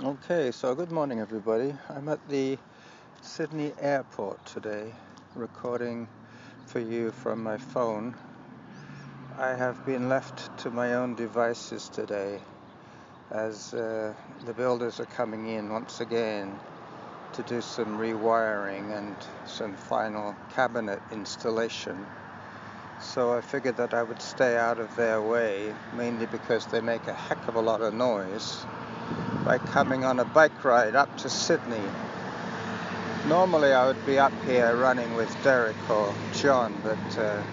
Okay, so good morning everybody. I'm at the Sydney airport today, recording for you from my phone. I have been left to my own devices today as the builders are coming in once again to do some rewiring and some final cabinet installation. So I figured that I would stay out of their way, mainly because they make a heck of a lot of noise, by coming on a bike ride up to Sydney. Normally I would be up here running with Derek or John, but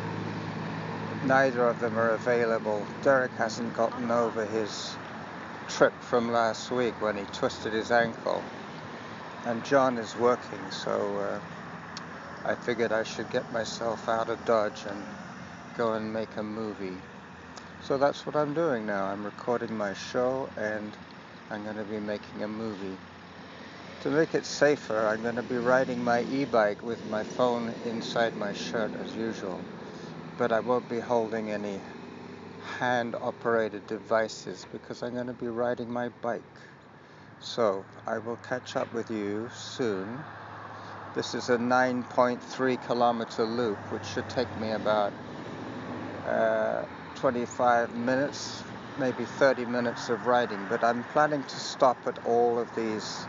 neither of them are available. Derek hasn't gotten over his trip from last week when he twisted his ankle, and John is working, so I figured I should get myself out of Dodge and go and make a movie. So that's what I'm doing now. I'm recording my show and I'm going to be making a movie. To make it safer, I'm going to be riding my e-bike with my phone inside my shirt as usual, but I won't be holding any hand-operated devices because I'm going to be riding my bike. So I will catch up with you soon. This is a 9.3 kilometer loop, which should take me about 25 minutes, maybe 30 minutes of riding, but I'm planning to stop at all of these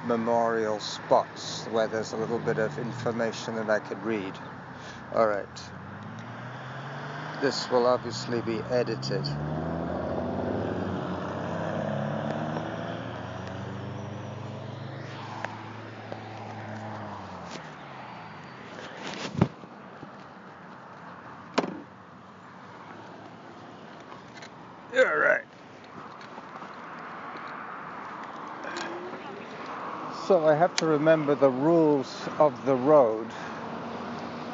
memorial spots where there's a little bit of information that I could read. Alright, this will obviously be edited. Alright. So I have to remember the rules of the road.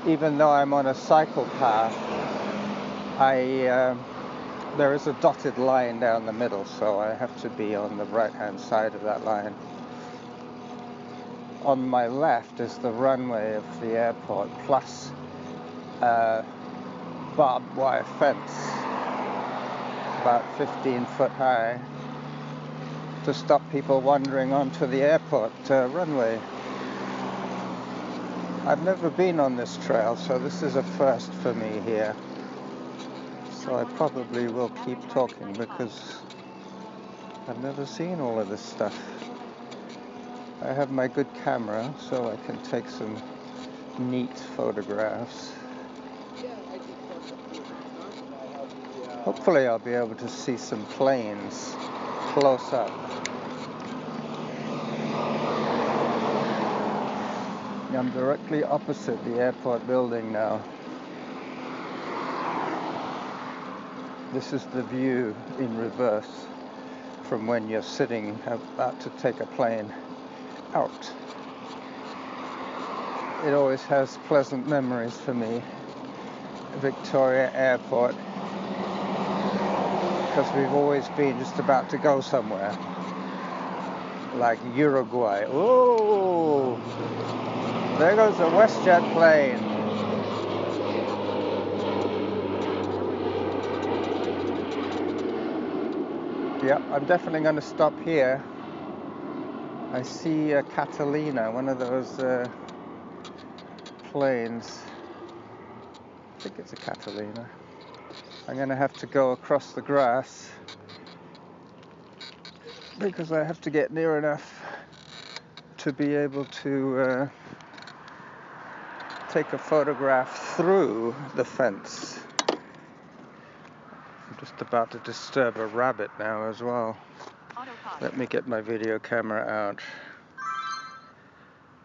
Even though I'm on a cycle path, there is a dotted line down the middle, so I have to be on the right-hand side of that line. On my left is the runway of the airport, plus a barbed wire fence, about 15 foot high, to stop people wandering onto the airport runway. I've never been on this trail, so this is a first for me here. So I probably will keep talking because I've never seen all of this stuff. I have my good camera, so I can take some neat photographs. Hopefully I'll be able to see some planes close up. I'm directly opposite the airport building now. This is the view in reverse from when you're sitting about to take a plane out. It always has pleasant memories for me, Victoria Airport, because we've always been just about to go somewhere, like Uruguay. Oh, there goes a WestJet plane. Yeah, I'm definitely going to stop here. I see a Catalina, one of those planes. I think it's a Catalina. I'm going to have to go across the grass because I have to get near enough to be able to take a photograph through the fence. I'm just about to disturb a rabbit now as well. Let me get my video camera out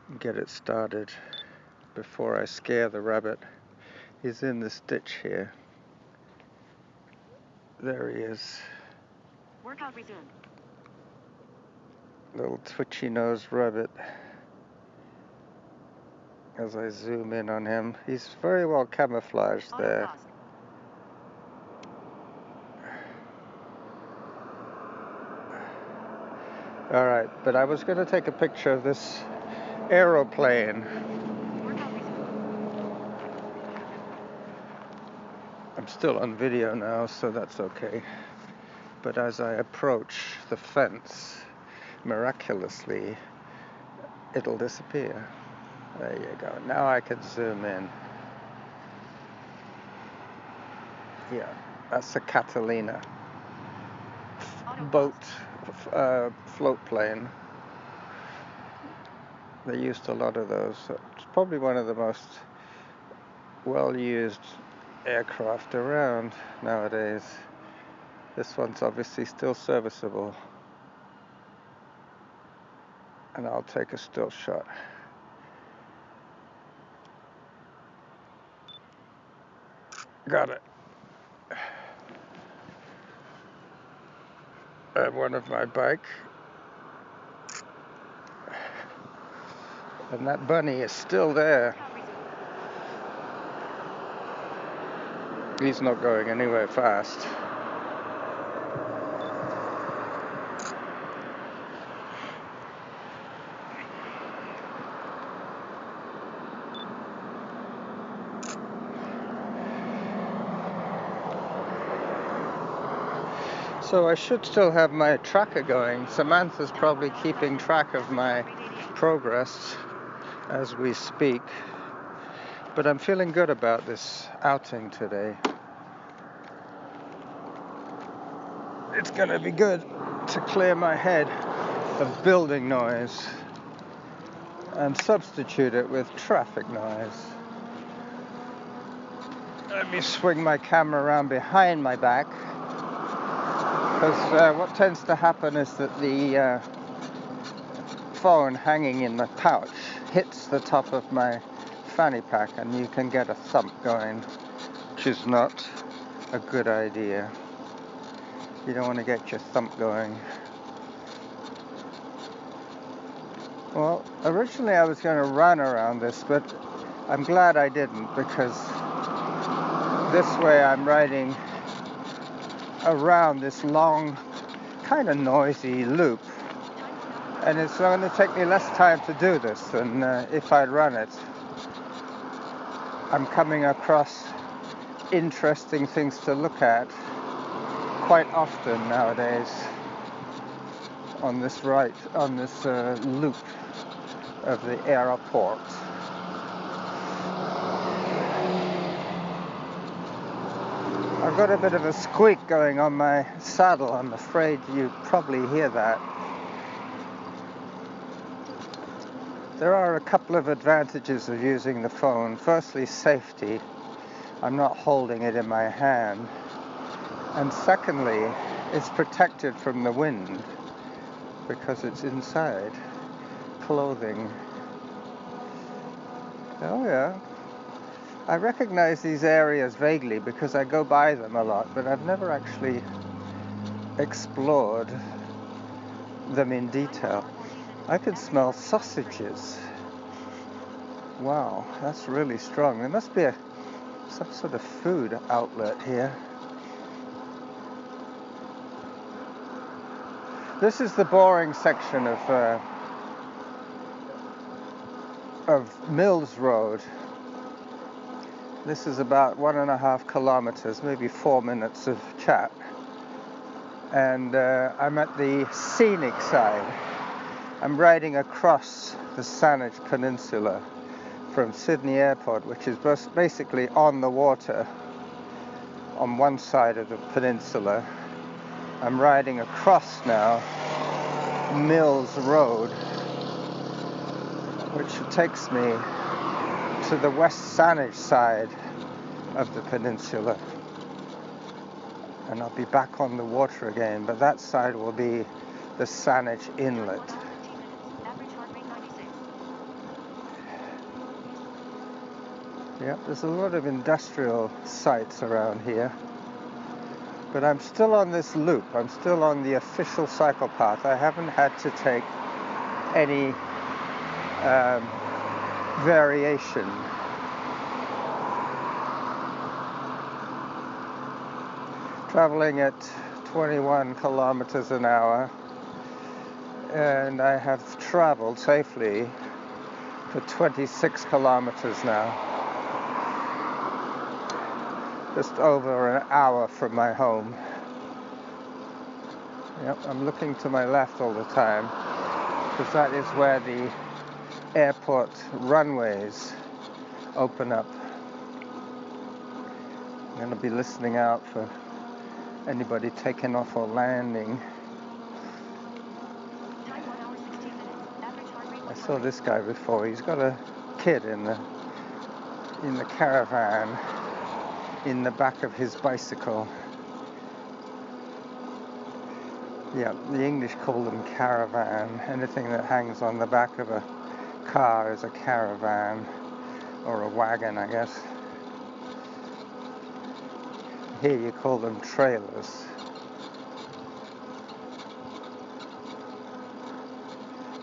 and get it started before I scare the rabbit. He's in this ditch here. There he is. Workout resumed. Little twitchy-nosed rabbit. As I zoom in on him, he's very well camouflaged there. Alright, but I was going to take a picture of this aeroplane. I'm still on video now, so that's okay. But as I approach the fence, miraculously it'll disappear. There you go. Now I can zoom in. Yeah, that's a Catalina boat, float plane. They used a lot of those. It's probably one of the most well-used aircraft around nowadays. This one's obviously still serviceable. And I'll take a still shot. Got it. One of my bike. And that bunny is still there. He's not going anywhere fast. So I should still have my tracker going. Samantha's probably keeping track of my progress as we speak. But I'm feeling good about this outing today. It's going to be good to clear my head of building noise and substitute it with traffic noise. Let me swing my camera around behind my back. Because what tends to happen is that the phone hanging in the pouch hits the top of my fanny pack and you can get a thump going, which is not a good idea. You don't want to get your thump going. Well, originally I was going to run around this, but I'm glad I didn't, because this way I'm riding around this long, kind of noisy loop, and it's going to take me less time to do this than if I'd run it. I'm coming across interesting things to look at quite often nowadays on this loop of the airport. I've got a bit of a squeak going on my saddle. I'm afraid you probably hear that. There are a couple of advantages of using the phone. Firstly, safety. I'm not holding it in my hand. And secondly, it's protected from the wind because it's inside clothing. Oh yeah. I recognize these areas vaguely because I go by them a lot, but I've never actually explored them in detail. I can smell sausages. Wow, that's really strong. There must be some sort of food outlet here. This is the boring section of Mills Road. This is about 1.5 kilometers, maybe 4 minutes of chat. And I'm at the scenic side. I'm riding across the Saanich Peninsula from Sydney Airport, which is basically on the water on one side of the peninsula. I'm riding across now Mills Road, which takes me to the West Saanich side of the peninsula, and I'll be back on the water again, but that side will be the Saanich Inlet. Yep, there's a lot of industrial sites around here, but I'm still on this loop. I'm still on the official cycle path. I haven't had to take any variation. Traveling at 21 kilometers an hour, and I have traveled safely for 26 kilometers now, just over an hour from my home. Yep, I'm looking to my left all the time because that is where the airport runways open up. I'm going to be listening out for anybody taking off or landing. Time 1 hour 16 minutes. Average heart rate I saw this guy before. He's got a kid in the caravan in the back of his bicycle. Yeah, the English call them caravan. Anything that hangs on the back of a car is a caravan, or a wagon, I guess. Here you call them trailers.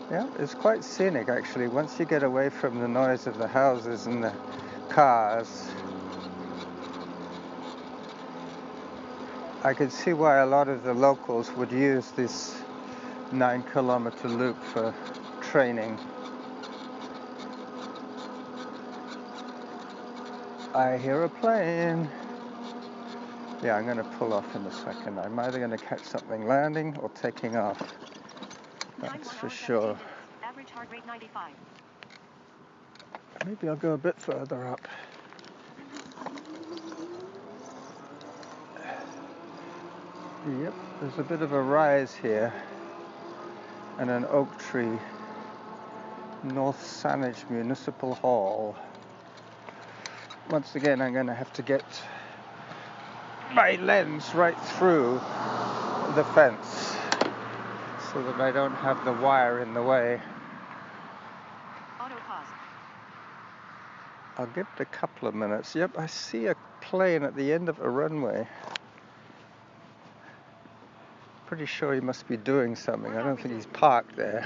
Yeah, it's quite scenic actually. Once you get away from the noise of the houses and the cars, I could see why a lot of the locals would use this 9-kilometer loop for training. I hear a plane. Yeah, I'm going to pull off in a second. I'm either going to catch something landing or taking off. That's for sure. Average heart rate 95. Maybe I'll go a bit further up. Yep, there's a bit of a rise here and an oak tree. North Saanich Municipal Hall. Once again, I'm going to have to get my lens right through the fence so that I don't have the wire in the way. Auto pause. I'll give it a couple of minutes. Yep, I see a plane at the end of a runway. Pretty sure he must be doing something. I don't think he's parked there.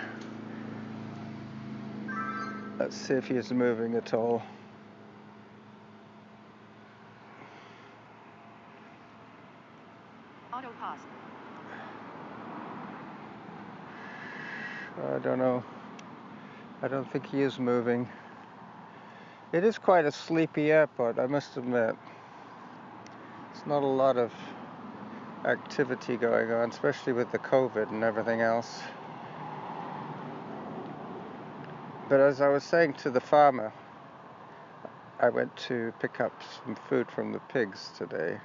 Let's see if he's moving at all. Auto pause. I don't know. I don't think he is moving. It is quite a sleepy airport, I must admit. It's not a lot of activity going on, especially with the COVID and everything else. But as I was saying to the farmer, I went to pick up some food from the pigs today,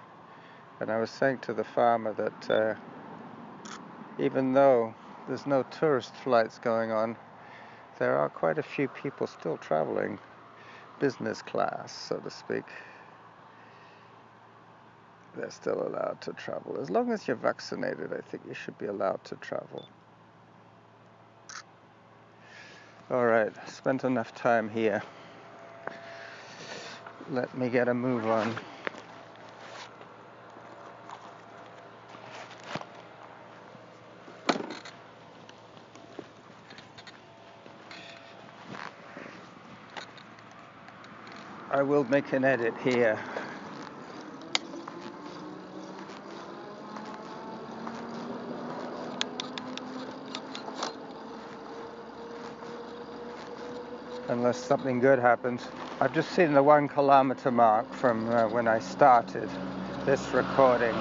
and I was saying to the farmer that even though there's no tourist flights going on, there are quite a few people still traveling business class, so to speak. They're still allowed to travel. As long as you're vaccinated, I think you should be allowed to travel. All right, spent enough time here. Let me get a move on. I will make an edit here. Unless something good happens. I've just seen the 1 kilometer mark from when I started this recording.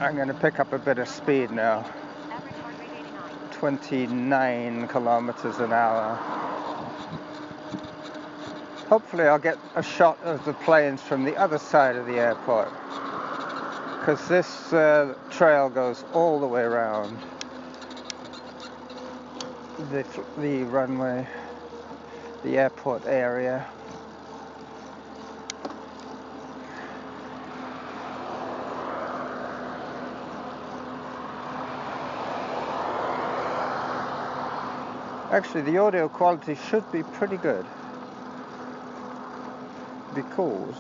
I'm going to pick up a bit of speed now. Average heart rate 89. 29 kilometers an hour. Hopefully I'll get a shot of the planes from the other side of the airport, because this trail goes all the way around the runway, the airport area. Actually, the audio quality should be pretty good, because,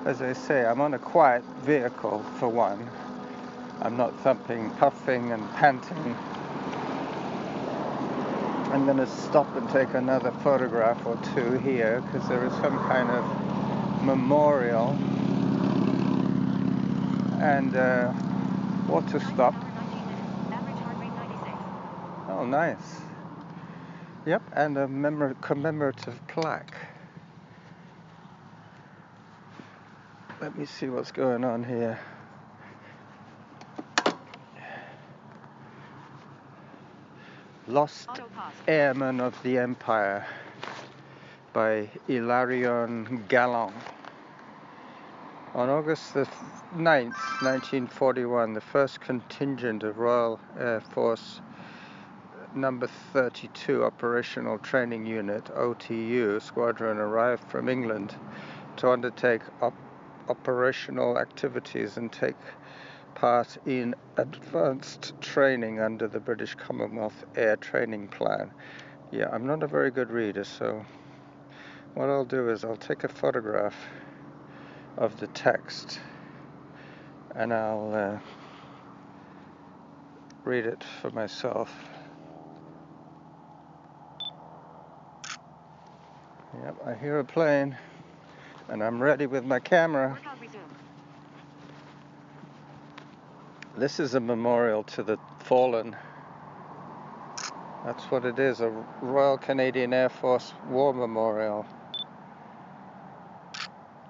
as I say, I'm on a quiet vehicle for one. I'm not thumping, puffing and panting. I'm going to stop and take another photograph or two here, because there is some kind of memorial and water stop. Average heart rate 96. Oh, nice. Yep, and a commemorative plaque. Let me see what's going on here. Lost Auto pause. Airmen of the Empire by Hilarion Galland. On August the 9th, 1941, the first contingent of Royal Air Force Number 32 Operational Training Unit, OTU, squadron arrived from England to undertake operational activities and take part in advanced training under the British Commonwealth Air Training Plan. Yeah, I'm not a very good reader, so what I'll do is I'll take a photograph of the text and I'll read it for myself. Yep, I hear a plane and I'm ready with my camera. Workout resumed. This is a memorial to the fallen. That's what it is, a Royal Canadian Air Force War Memorial.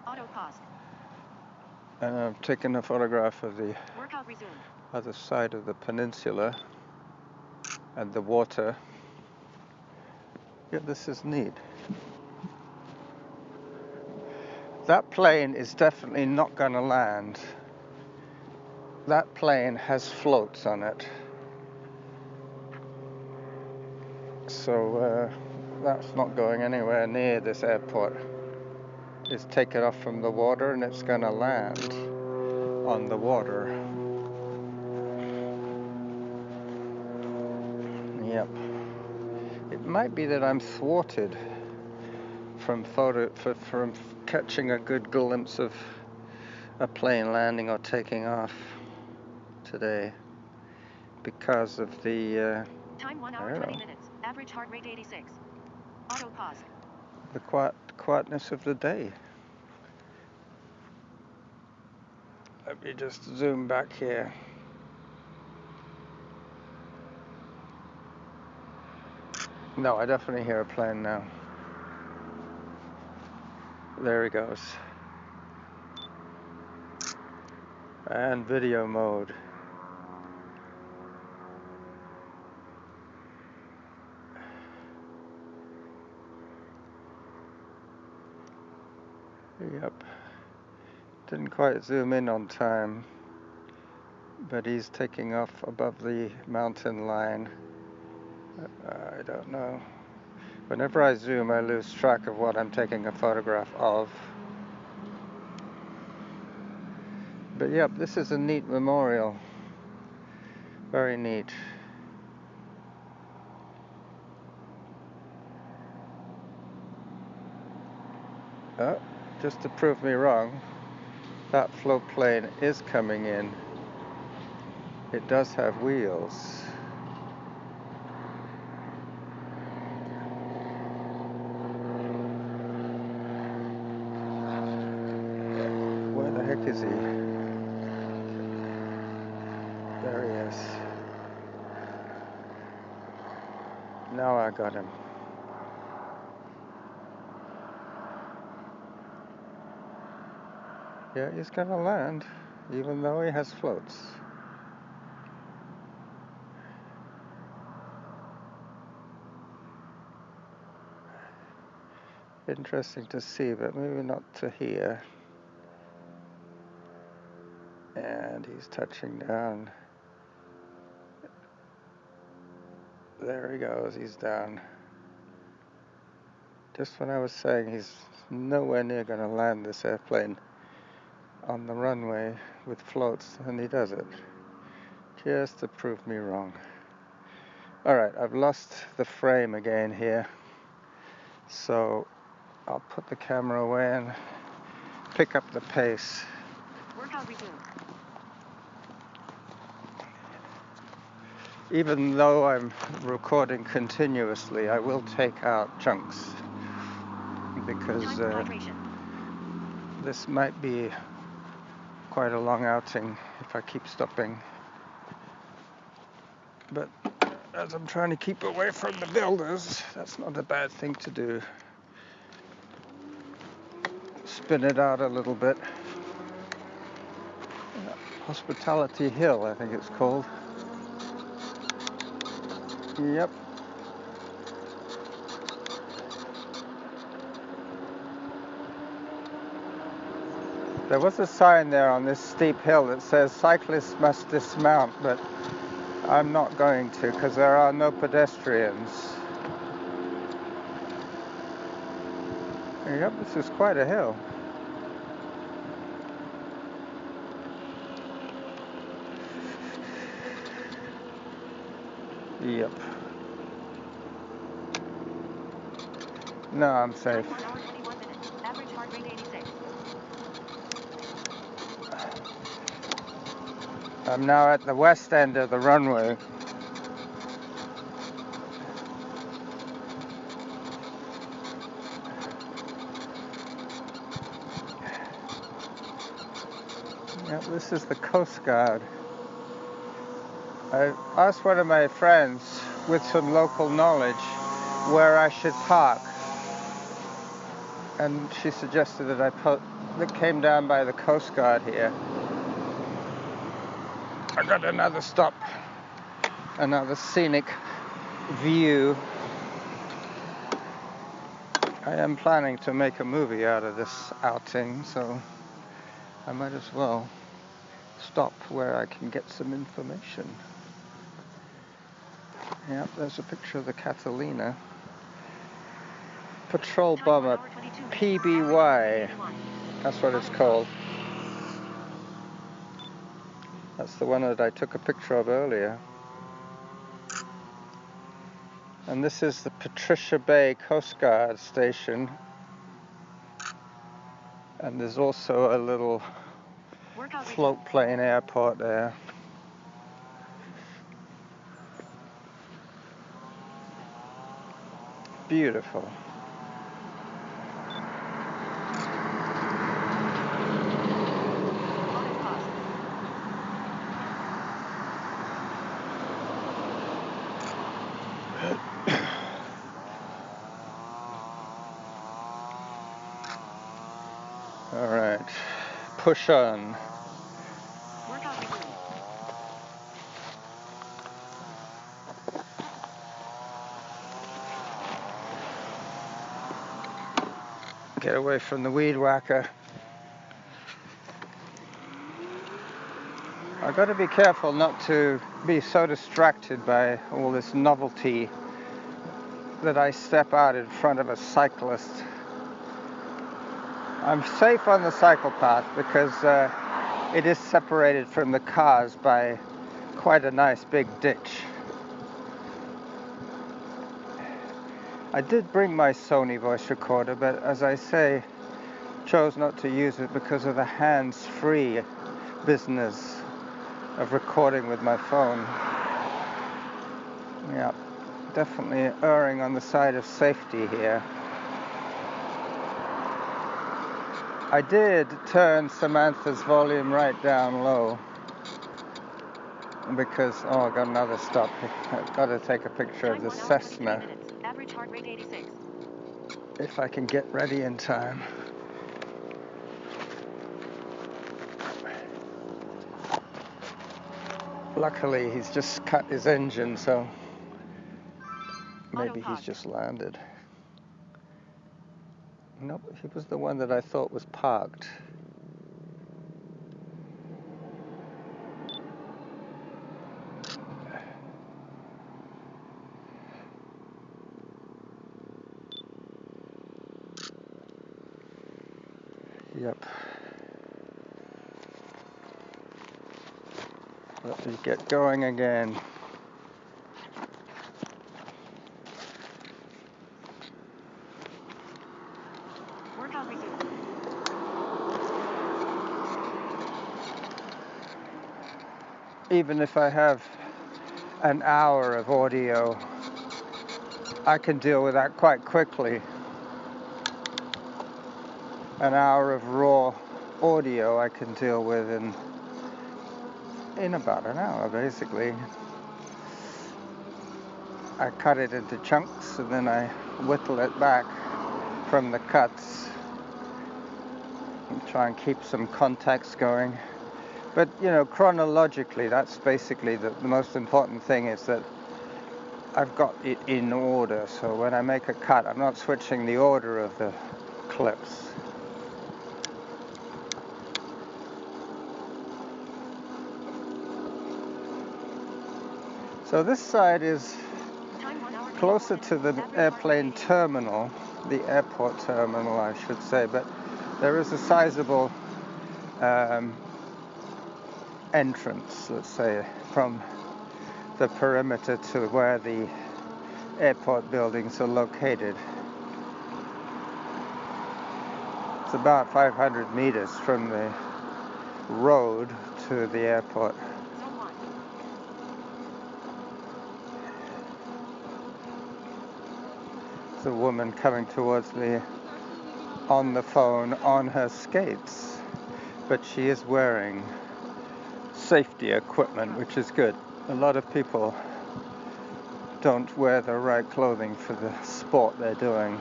Auto pause. And I've taken a photograph of the Workout resumed. other side of the peninsula and the water. Yeah, this is neat. That plane is definitely not going to land. That plane has floats on it. So that's not going anywhere near this airport. It's taken off from the water and it's going to land on the water. Yep. It might be that I'm thwarted from catching a good glimpse of a plane landing or taking off today because of the Time 1 hour 20 minutes. Average heart rate 86. Auto pause. the quietness of the day. Let me just zoom back here. No, I definitely hear a plane now. There he goes. And video mode. Yep. Didn't quite zoom in on time, but he's taking off above the mountain line. I don't know. Whenever I zoom, I lose track of what I'm taking a photograph of. But yep, this is a neat memorial. Very neat. Just to prove me wrong, that float plane is coming in. It does have wheels. Where the heck is he? There he is. Now I got him. Yeah, he's gonna land, even though he has floats. Interesting to see, but maybe not to hear. And he's touching down. There he goes, he's down. Just when I was saying he's nowhere near gonna land this airplane on the runway with floats, and he does it. Just to prove me wrong. Alright, I've lost the frame again here. So I'll put the camera away and pick up the pace. Workout resumed. Even though I'm recording continuously, I will take out chunks because this might be quite a long outing if I keep stopping. But as I'm trying to keep away from the builders, that's not a bad thing to do. Spin it out a little bit. Hospitality Hill, I think it's called. Yep. There was a sign there on this steep hill that says cyclists must dismount, but I'm not going to because there are no pedestrians. Yep, this is quite a hill. Yep. No, I'm safe. 1 hour 21 minutes. Average heart rate 86. I'm now at the west end of the runway. Yep, this is the Coast Guard. I asked one of my friends with some local knowledge where I should park, and she suggested that that came down by the Coast Guard here. I got another stop, another scenic view. I am planning to make a movie out of this outing, so I might as well stop where I can get some information. Yep, there's a picture of the Catalina. Patrol bomber PBY. That's what it's called. That's the one that I took a picture of earlier. And this is the Patricia Bay Coast Guard station. And there's also a little float plane airport there. Beautiful. All right, push on. Workout resumed. Get away from the weed whacker. I've got to be careful not to be so distracted by all this novelty that I step out in front of a cyclist. I'm safe on the cycle path because it is separated from the cars by quite a nice big ditch. I did bring my Sony voice recorder, but as I say, chose not to use it because of the hands-free business of recording with my phone. Yeah, definitely erring on the side of safety here. I did turn Samantha's volume right down low because, I got another stop. I've got to take a picture of the Cessna. Average heart rate 86. If I can get ready in time. Luckily, he's just cut his engine, so maybe he's just landed. Nope, he was the one that I thought was parked. Yep. Let me get going again. Workout resumed. Even if I have an hour of audio, I can deal with that quite quickly. An hour of raw audio I can deal with in about an hour, basically. I cut it into chunks and then I whittle it back from the cuts and try and keep some context going. But, chronologically, that's basically the most important thing, is that I've got it in order. So when I make a cut, I'm not switching the order of the clips. So this side is Time 1 hour. closer to the airplane terminal, the airport terminal, I should say, but there is a sizable entrance, let's say, from the perimeter to where the airport buildings are located. It's about 500 meters from the road to the airport. Zone 1. There's a woman coming towards me on the phone on her skates, but she is wearing safety equipment, which is good. A lot of people don't wear the right clothing for the sport they're doing.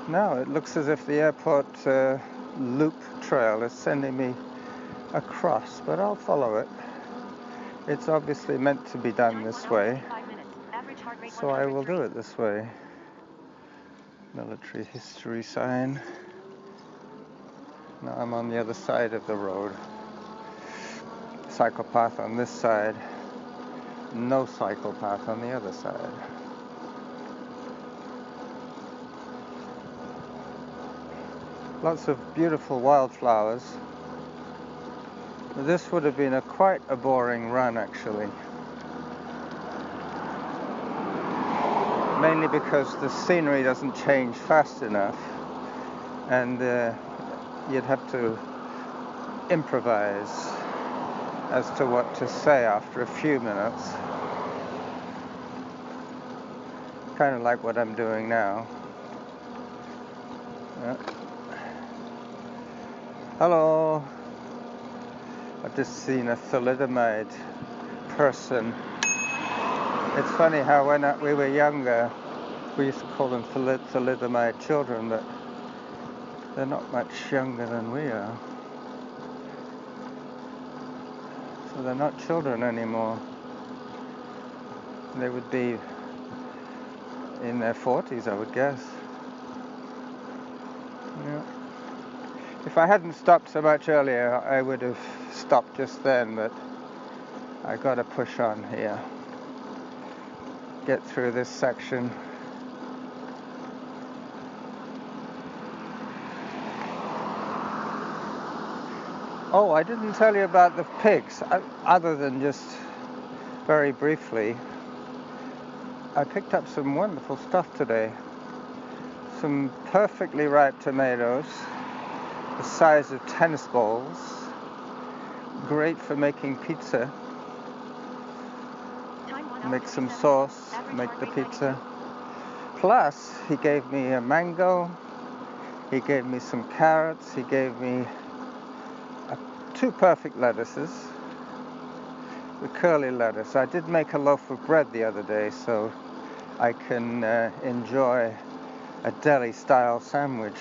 Now it looks as if the airport loop trail is sending me across, but I'll follow it. It's obviously meant to be done this way, so I will do it this way. Military history sign. Now I'm on the other side of the road. Cycle path on this side. No cycle path on the other side. Lots of beautiful wildflowers. This would have been quite a boring run, actually. Mainly because the scenery doesn't change fast enough, and you'd have to improvise as to what to say after a few minutes. Kind of like what I'm doing now. Yeah. Hello. I've just seen a thalidomide person. It's funny how when we were younger, we used to call them thalidomide children, but they're not much younger than we are. So they're not children anymore. They would be in their 40s, I would guess. Yeah. If I hadn't stopped so much earlier, I would have stopped just then, but I got to push on here. Get through this section. Oh, I didn't tell you about the pigs, other than just very briefly. I picked up some wonderful stuff today. Some perfectly ripe tomatoes, the size of tennis balls. Great for making pizza. Make some sauce, make the pizza. Plus, he gave me a mango. He gave me some carrots. He gave me 2 perfect lettuces. The curly lettuce. I did make a loaf of bread the other day, so I can enjoy a deli-style sandwich.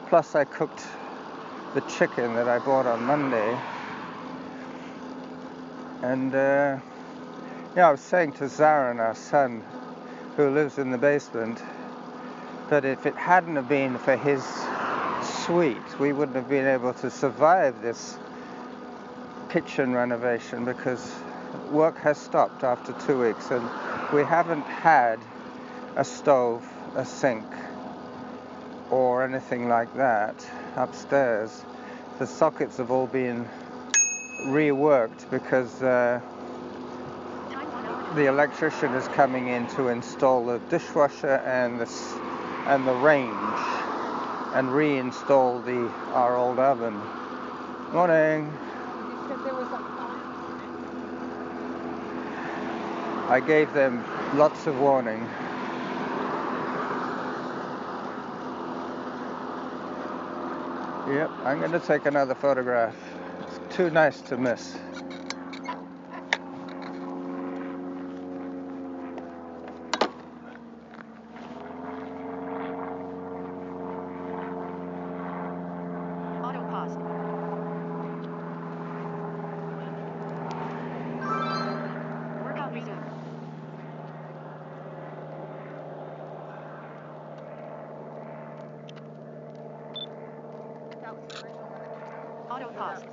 Plus, I cooked the chicken that I bought on Monday. And I was saying to Zaran, our son, who lives in the basement, that if it hadn't have been for his suite, we wouldn't have been able to survive this kitchen renovation, because work has stopped after 2 weeks and we haven't had a stove, a sink, or anything like that upstairs. The sockets have all been reworked because the electrician is coming in to install the dishwasher and the range and reinstall our old oven. Morning. I gave them lots of warning. Yep, I'm going to take another photograph. It's too nice to miss. Auto pause. Workout resumed. Auto pause.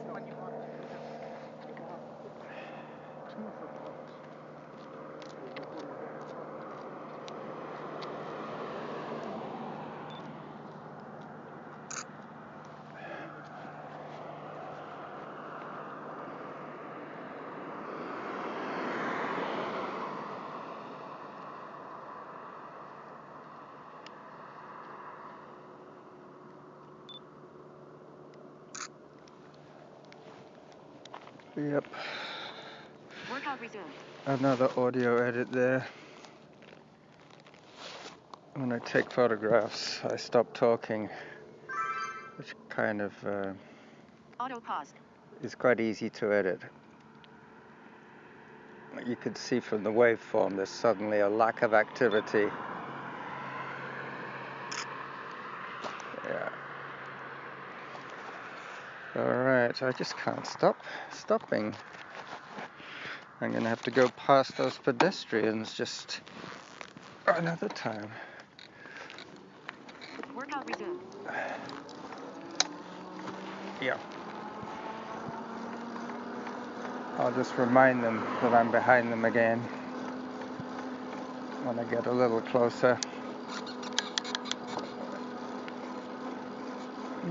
Yep. Workout resumed. Another audio edit there. When I take photographs, I stop talking, which kind of Auto pause. is quite easy to edit. You can see from the waveform there's suddenly a lack of activity. Yeah. Alright, I just can't stop stopping. I'm going to have to go past those pedestrians just another time. Workout resumed. Yeah. I'll just remind them that I'm behind them again when I get a little closer.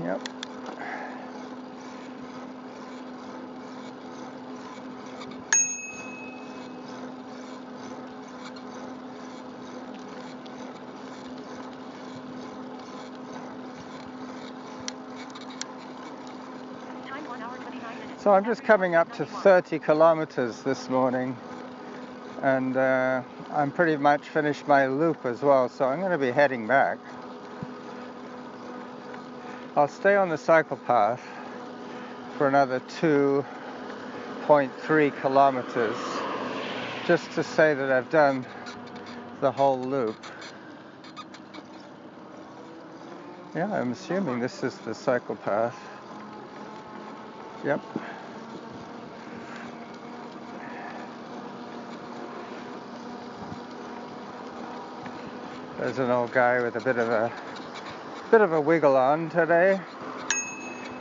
Yep. Time 1 hour 29 minutes. So I'm just coming up to 30 kilometers this morning, and I'm pretty much finished my loop as well, so I'm going to be heading back. I'll stay on the cycle path for another 2.3 kilometers just to say that I've done the whole loop. Yeah, I'm assuming this is the cycle path. Yep. There's an old guy with a bit of a wiggle on today.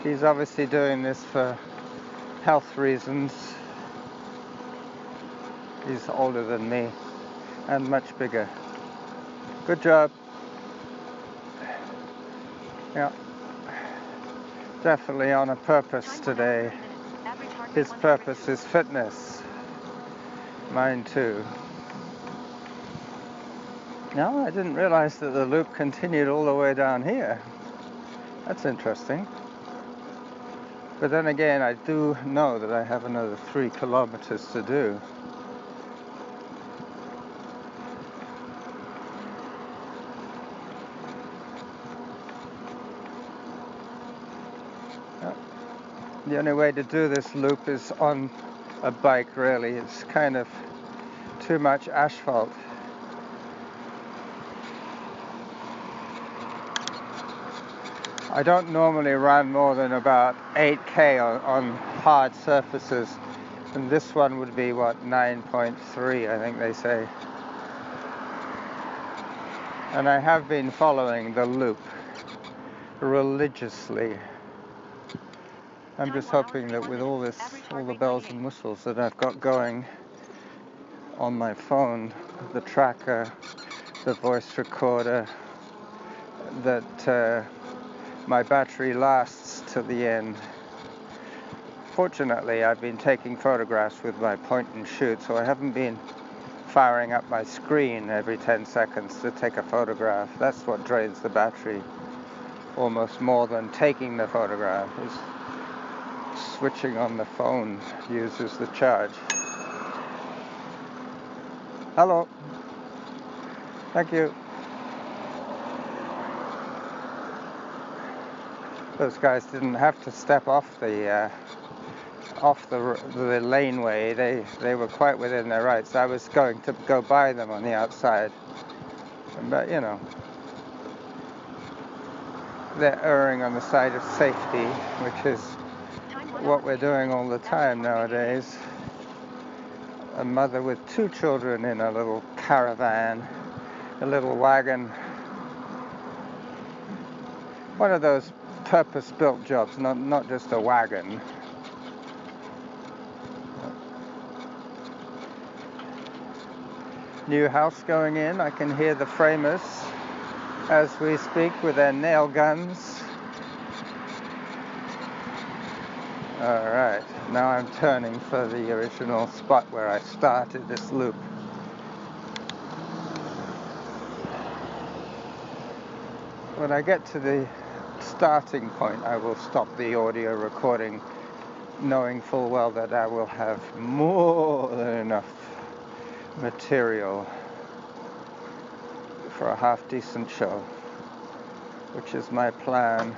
He's obviously doing this for health reasons. He's older than me and much bigger. Good job. Yeah. Definitely on a purpose today. His purpose is fitness. Mine too. No, I didn't realize that the loop continued all the way down here. That's interesting. But then again, I do know that I have another 3 kilometers to do. The only way to do this loop is on a bike, really. It's kind of too much asphalt. I don't normally run more than about 8K on hard surfaces, and this one would be, 9.3, I think they say. And I have been following the loop religiously. I'm just hoping that with all the bells and whistles that I've got going on my phone, the tracker, the voice recorder, that my battery lasts to the end. Fortunately, I've been taking photographs with my point and shoot, so I haven't been firing up my screen every 10 seconds to take a photograph. That's what drains the battery almost more than taking the photograph. Is switching on the phone uses the charge. Hello. Thank you. Those guys didn't have to step off the laneway. They were quite within their rights. I was going to go by them on the outside, but you know, they're erring on the side of safety, which is what we're doing all the time nowadays. A mother with 2 children in a little caravan, a little wagon, one of those purpose-built jobs, not just a wagon. new house going in. I can hear the framers as we speak with their nail guns. Alright, now I'm turning for the original spot where I started this loop. When I get to the starting point, I will stop the audio recording, knowing full well that I will have more than enough material for a half-decent show, which is my plan.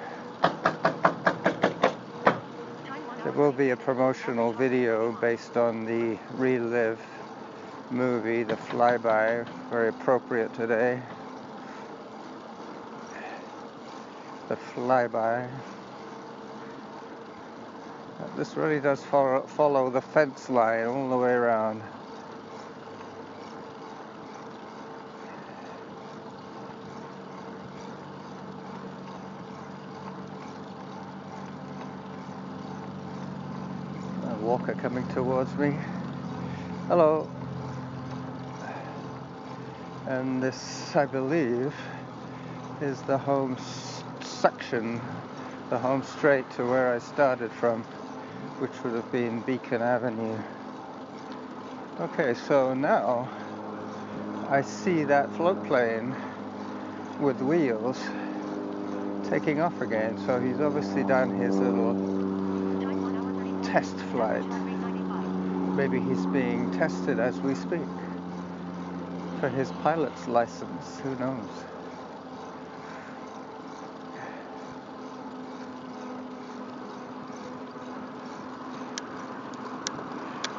There will be a promotional video based on the Relive movie, The Flyby, very appropriate today. The Flyby. This really does follow the fence line all the way around. A walker coming towards me. Hello. And this, I believe, is the home section, the home straight to where I started from, which would have been Beacon Avenue. Okay, so now I see that floatplane with wheels taking off again, so he's obviously done his little test flight. Maybe he's being tested as we speak for his pilot's license, who knows.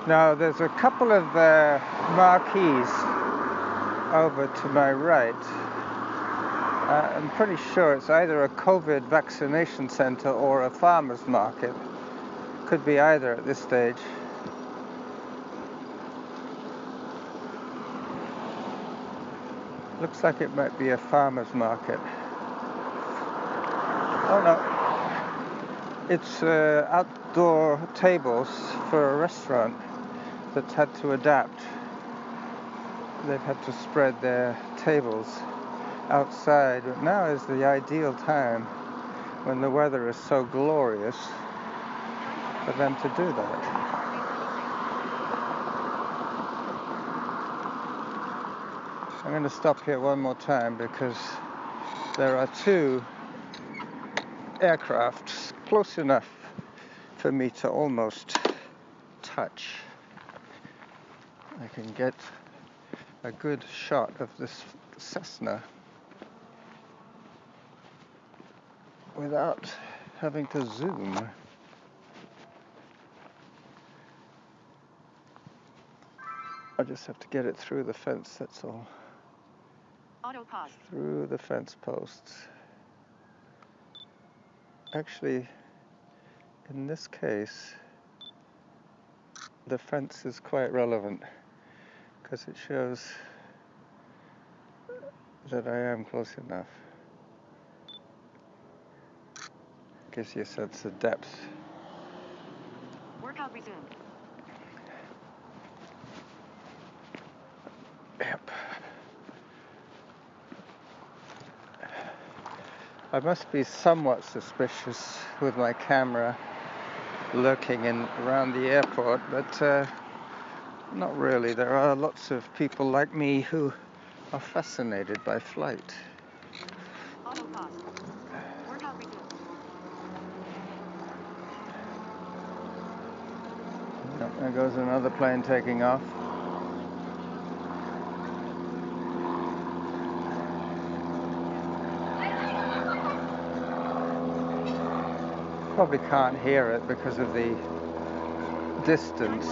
Now there's a couple of marquees over to my right. I'm pretty sure it's either a COVID vaccination center or a farmer's market. Could be either at this stage. Looks like it might be a farmer's market. Oh no, it's outdoor tables for a restaurant that's had to adapt. They've had to spread their tables outside, but now is the ideal time when the weather is so glorious for them to do that. I'm going to stop here one more time because there are two aircraft close enough for me to almost touch. I can get a good shot of this Cessna without having to zoom. I just have to get it through the fence, that's all. Auto pause. Through the fence posts. Actually, in this case, the fence is quite relevant because it shows that I am close enough. Gives you a sense of depth. Workout resumed. Yep. I must be somewhat suspicious with my camera lurking around the airport, but not really. There are lots of people like me who are fascinated by flight. Auto pause. Workout resumed. Yep, there goes another plane taking off. Probably can't hear it because of the distance.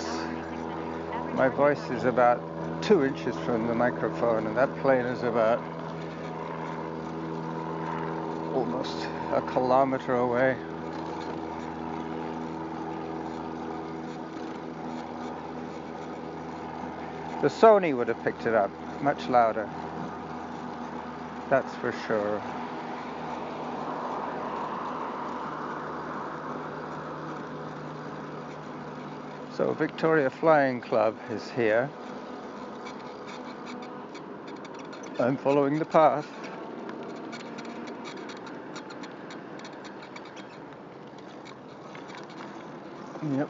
My voice is about 2 inches from the microphone, and that plane is about almost a kilometer away. The Sony would have picked it up much louder, that's for sure. So Victoria Flying Club is here. I'm following the path. Yep.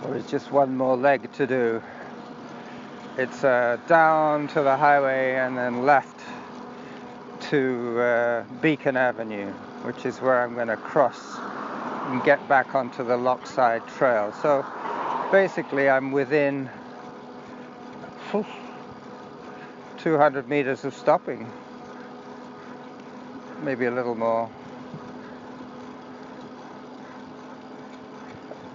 Well, there's just one more leg to do. It's down to the highway and then left to Beacon Avenue, which is where I'm going to cross and get back onto the Lochside Trail. So basically I'm within 200 meters of stopping, maybe a little more.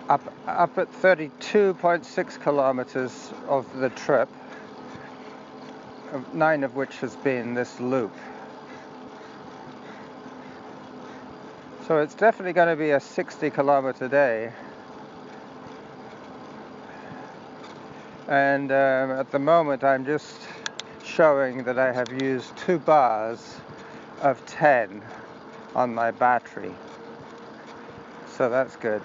Up at 32.6 kilometers of the trip, 9 of which has been this loop. So it's definitely going to be a 60-kilometer day. And at the moment I'm just showing that I have used 2 bars of 10 on my battery. So that's good.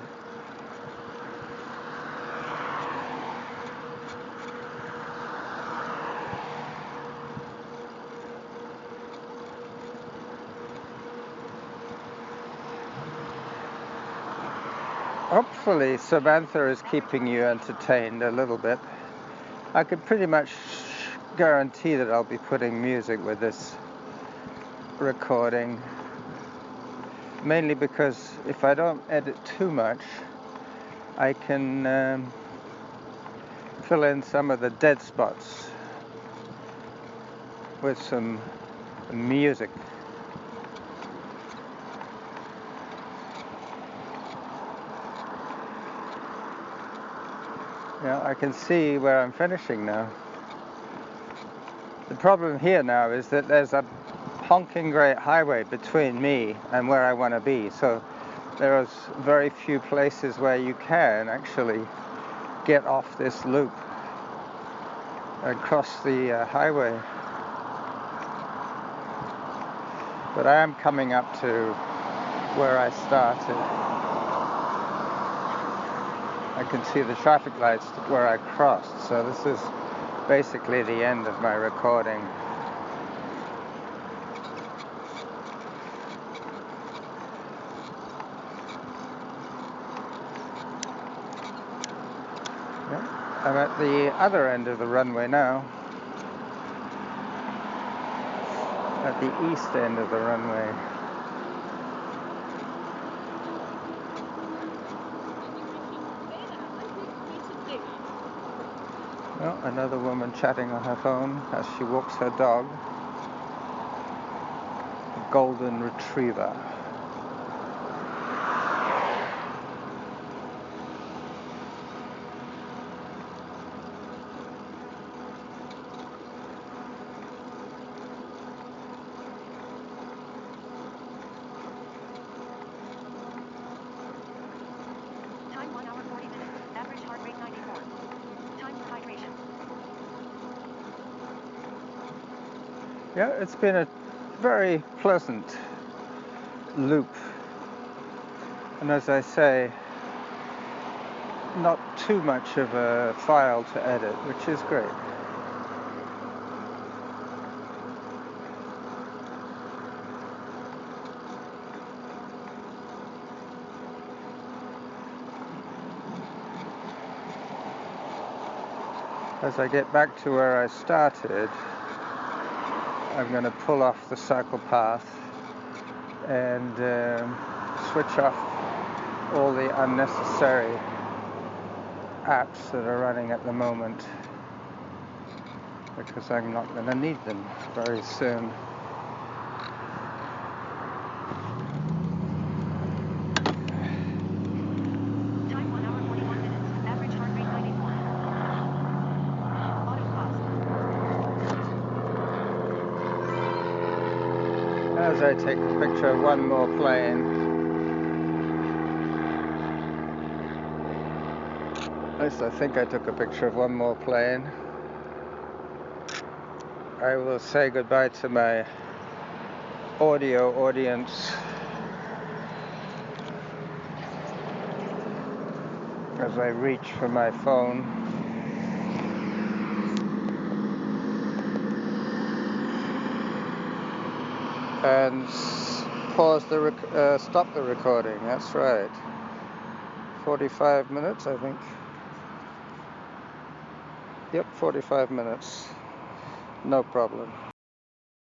Hopefully Samantha is keeping you entertained a little bit. I could pretty much guarantee that I'll be putting music with this recording, mainly because if I don't edit too much, I can fill in some of the dead spots with some music. Yeah, I can see where I'm finishing now. The problem here now is that there's a honking great highway between me and where I want to be, so there are very few places where you can actually get off this loop and cross the highway. But I am coming up to where I started. I can see the traffic lights where I crossed, so this is basically the end of my recording. Yeah, I'm at the other end of the runway now, at the east end of the runway. Well, another woman chatting on her phone as she walks her dog, a golden retriever. Time 1 hour 40 minutes. Average heart rate 94. Time for hydration. Yeah, it's been a very pleasant loop. And as I say, not too much of a file to edit, which is great. As I get back to where I started, I'm going to pull off the cycle path and switch off all the unnecessary apps that are running at the moment, because I'm not going to need them very soon. Time 1 hour 41 minutes. Average heart rate 94. Auto pause. As I take a picture of one more plane, at least I think I took a picture of one more plane, I will say goodbye to my audio audience as I reach for my phone. and stop the recording. That's right. 45 minutes, I think. Yep, 45 minutes. No problem.